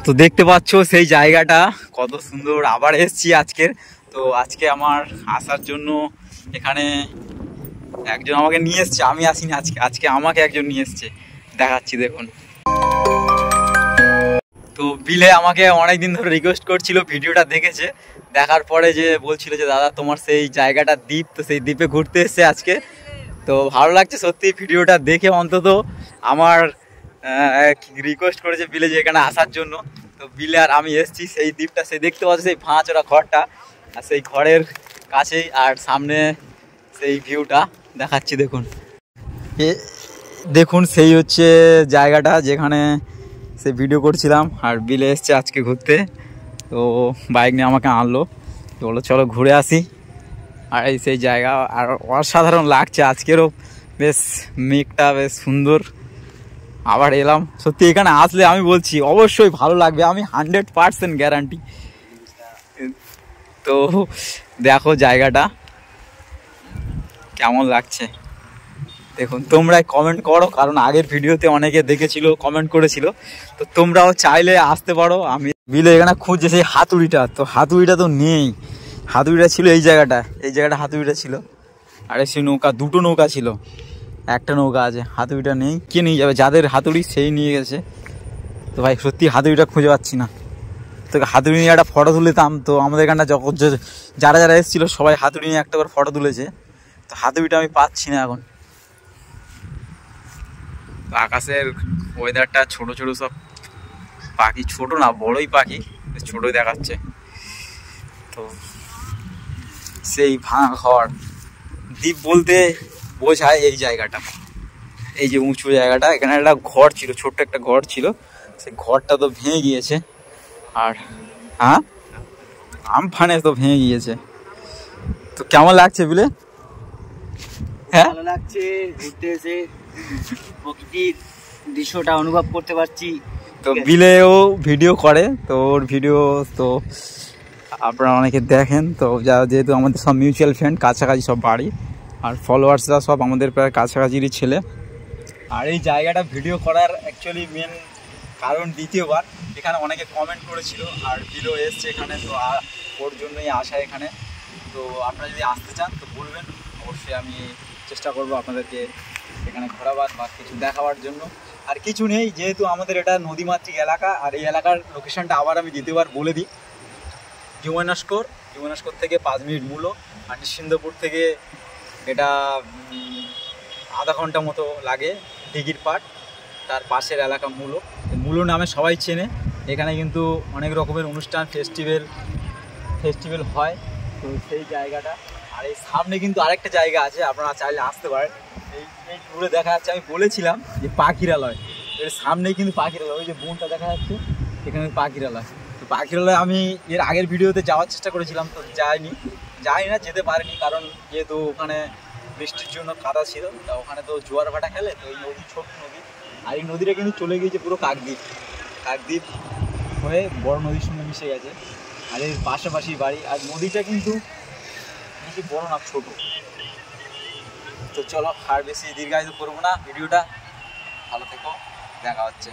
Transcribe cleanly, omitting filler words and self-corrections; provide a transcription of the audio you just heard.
তো দেখতে পাচ্ছ সেই জায়গাটা কত সুন্দর। আবার এসছি আজকের। তো আজকে আমার আসার জন্য এখানে একজন আমাকে নিয়ে এসছে, আমি আসিনি আজকে, আজকে আমাকে একজন নিয়ে এসছে, দেখাচ্ছি দেখুন। তো বিলে আমাকে অনেকদিন ধরে রিকোয়েস্ট করছিল, ভিডিওটা দেখেছে, দেখার পরে যে বলছিল যে দাদা তোমার সেই জায়গাটা দ্বীপ, তো সেই দ্বীপে ঘুরতে এসছে আজকে। তো ভালো লাগছে সত্যি ভিডিওটা দেখে, অন্তত আমার রিকোয়েস্ট করেছে বিলে যে এখানে আসার জন্য। তো বিলে আর আমি এসছি সেই দ্বীপটা, সেই দেখতে পাচ্ছি সেই ভাঁচড়া ঘরটা, আর সেই ঘরের কাছেই আর সামনে সেই ভিউটা দেখাচ্ছি দেখুন। দেখুন সেই হচ্ছে জায়গাটা যেখানে সে ভিডিও করছিলাম, আর বিলে এসছে আজকে ঘুরতে। তো বাইক নিয়ে আমাকে আনলো, তো বললো চলো ঘুরে আসি। আর এই সেই জায়গা, আর অসাধারণ লাগছে আজকেরও, বেশ মেঘটা বেশ সুন্দর। আবার এলাম, সত্যি এখানে আসলে আমি বলছি অবশ্যই ভালো লাগবে, আমি 100% গ্যারান্টি। তো দেখো জায়গাটা কেমন লাগছে দেখুন, তোমরা কমেন্ট করো, কারণ আগের ভিডিওতে অনেকে দেখেছিল, কমেন্ট করেছিল। তো তোমরাও চাইলে আসতে পারো। আমি বিলে এখানে খুঁজছে সেই হাতুড়িটা, তো হাতুড়িটা তো নেই। হাতুড়িটা ছিল এই জায়গাটা, এই জায়গাটা হাতুড়িটা ছিল। আর সেই নৌকা, দুটো নৌকা ছিল, একটা নৌকা আছে, হাতুড়িটা নেই। কে নিয়ে যাবে? যাদের হাতুড়ি সেই নিয়ে গেছে। তো ভাই সত্যি হাতুড়িটা খুঁজে পাচ্ছি না। তো হাতুড়ি নিয়ে একটা ফটো তুলতাম, তো আমাদের এখানটা যখন যারা যারা এসেছিলো সবাই হাতুড়ি নিয়ে একটা করে ফটো তুলেছে। তো হাতুড়িটা আমি পাচ্ছি না এখন। আকাশের ওয়েদারটা, ছোট ছোট সব পাখি, ছোট না বড়ই পাখি, ছোটই দেখাচ্ছে। তো সেই ভাঙা ঘর, দ্বীপ বলতে বোঝায় এই জায়গাটা, এই যে উঁচু জায়গাটা, এখানে একটা ঘর ছিল, ছোট্ট একটা ঘর ছিল, সেই ঘরটা তো ভেঙে গিয়েছে। আর হ্যাঁ, আমফানে তো ভেঙে গিয়েছে। তো কেমন লাগছে বিলে? হ্যাঁ ভালো লাগছে, ঘুরতে এসে প্রকৃতির দৃশ্যটা অনুভব করতে পারছি। তো বিলেও ভিডিও করে, তো ওর ভিডিও তো আপনারা অনেকে দেখেন। তো যেহেতু আমাদের সব মিউচুয়াল ফ্রেন্ড, কাছাকাছি সব বাড়ি, আর ফলোয়ার্সরা সব আমাদের প্রায় কাছাকাছিরই ছেলে। আর এই জায়গাটা ভিডিও করার অ্যাকচুয়ালি মেন কারণ দ্বিতীয়বার, এখানে অনেকে কমেন্ট করেছিল, আর বিলও এসছে এখানে, তো ওর জন্যই আসা এখানে। তো আপনারা যদি আসতে চান তো বলবেন, অবশ্যই আমি চেষ্টা করব আপনাদেরকে এখানে ঘোরাবার বা কিছু দেখাবার জন্য। আর কিছু নেই, যেহেতু আমাদের এটা নদীমাতৃক এলাকা, আর এই এলাকার লোকেশনটা আবার আমি দ্বিতীয়বার বলে দিই। যমুনাস্কর থেকে 5 মিনিট মূলো, আর নিশ্চিন্দপুর থেকে এটা আধা ঘন্টা মতো লাগে দিঘির পাট, তার পাশের এলাকা মূলো নামে সবাই চেনে। এখানে কিন্তু অনেক রকমের অনুষ্ঠান, ফেস্টিভ্যাল হয়। তো সেই জায়গাটা, আর এই সামনে কিন্তু আরেকটা জায়গা আছে, আপনারা চাইলে আসতে পারেন। এই ট্যুরে দেখা যাচ্ছে, আমি বলেছিলাম যে পাখিরালয়, এর সামনেই কিন্তু পাখিরালয়, ওই যে বনটা দেখা যাচ্ছে এখানে পাখিরালয়। তো পাখিরালয় আমি এর আগের ভিডিওতে যাওয়ার চেষ্টা করেছিলাম, তো যাই না, যেতে পারিনি, কারণ যেহেতু ওখানে বৃষ্টির জন্য কাদা ছিল, তা ওখানে তো জোয়ার ভাটা খেলে, তো এই নদী ছোট নদী, আর এই নদীটা কিন্তু চলে গিয়েছে পুরো কাকদ্বীপ হয়ে বড় নদীর সঙ্গে মিশে গেছে। আর এর পাশাপাশি বাড়ি, আর নদীটা কিন্তু বেশি বড় না, ছোট। তো চলো আর বেশি দীর্ঘায়িত করবো না ভিডিওটা, ভালো থেকো, দেখা হচ্ছে।